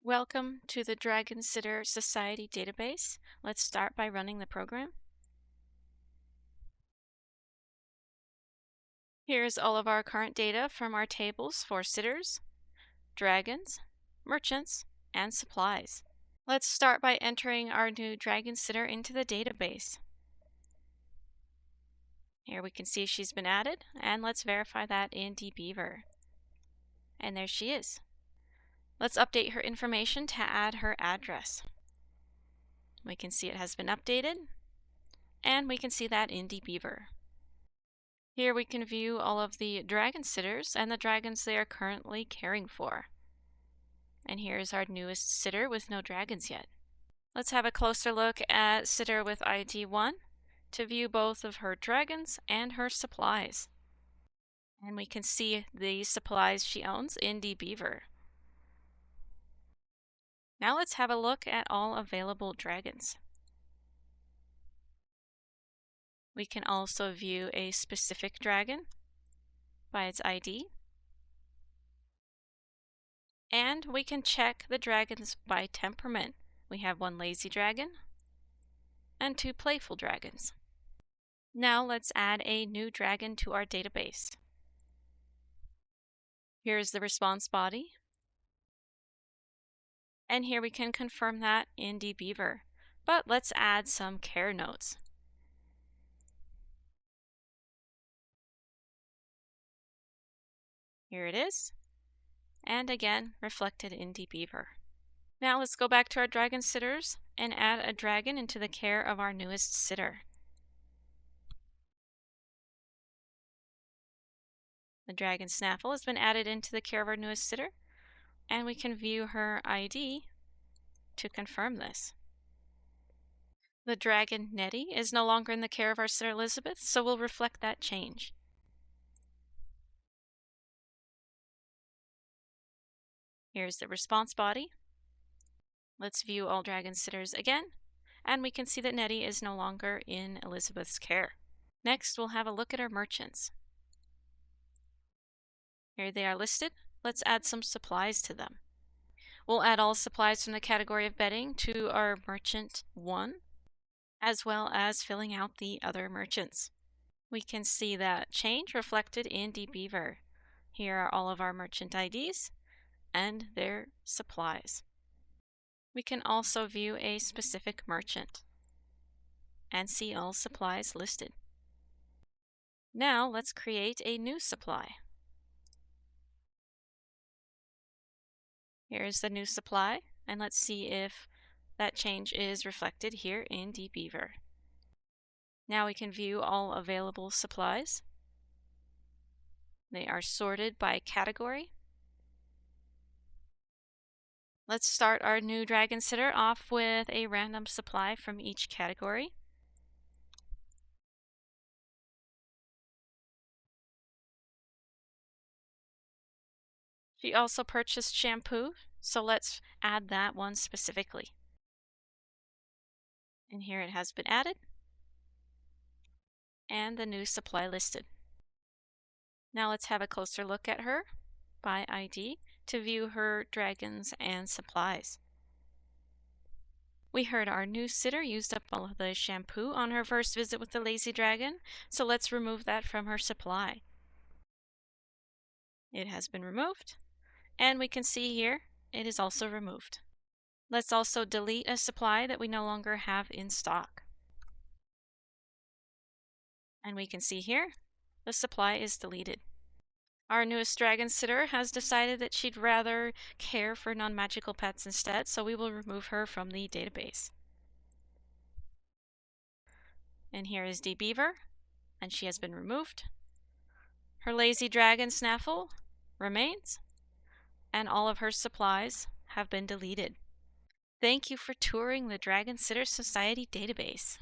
Welcome to the Dragon Sitter Society database. Let's start by running the program. Here's all of our current data from our tables for sitters, dragons, merchants, and supplies. Let's start by entering our new dragon sitter into the database. Here we can see she's been added, and let's verify that in dbeaver. And there she is. Let's update her information to add her address. We can see it has been updated, and we can see that in dbeaver. Here we can view all of the dragon sitters and the dragons they are currently caring for. And here's our newest sitter with no dragons yet. Let's have a closer look at sitter with ID 1 to view both of her dragons and her supplies. And we can see the supplies she owns in dbeaver. Now let's have a look at all available dragons. We can also view a specific dragon by its ID. And we can check the dragons by temperament. We have one lazy dragon and two playful dragons. Now let's add a new dragon to our database. Here's the response body. And here we can confirm that in dbeaver. But let's add some care notes. Here it is. And again, reflected in dbeaver. Now let's go back to our dragon sitters and add a dragon into the care of our newest sitter. The dragon Snaffle has been added into the care of our newest sitter, and we can view her ID to confirm this. The dragon Nettie is no longer in the care of our sitter Elizabeth, so we'll reflect that change. Here's the response body. Let's view all dragon sitters again, and we can see that Nettie is no longer in Elizabeth's care. Next, we'll have a look at our merchants. Here they are listed. Let's add some supplies to them. We'll add all supplies from the category of bedding to our merchant 1, as well as filling out the other merchants. We can see that change reflected in dbeaver. Here are all of our merchant IDs and their supplies. We can also view a specific merchant and see all supplies listed. Now let's create a new supply. Here's the new supply, and let's see if that change is reflected here in dbeaver. Now we can view all available supplies. They are sorted by category. Let's start our new dragon sitter off with a random supply from each category. She also purchased shampoo, so let's add that one specifically. And here it has been added, and the new supply listed. Now let's have a closer look at her by ID to view her dragons and supplies. We heard our new sitter used up all of the shampoo on her first visit with the lazy dragon, so let's remove that from her supply. It has been removed, and we can see here it is also removed. Let's also delete a supply that we no longer have in stock. And we can see here the supply is deleted. Our newest dragon sitter has decided that she'd rather care for non-magical pets instead, so we will remove her from the database. And here is dbeaver, and she has been removed. Her lazy dragon Snaffle remains, and all of her supplies have been deleted. Thank you for touring the Dragon Sitter Society database.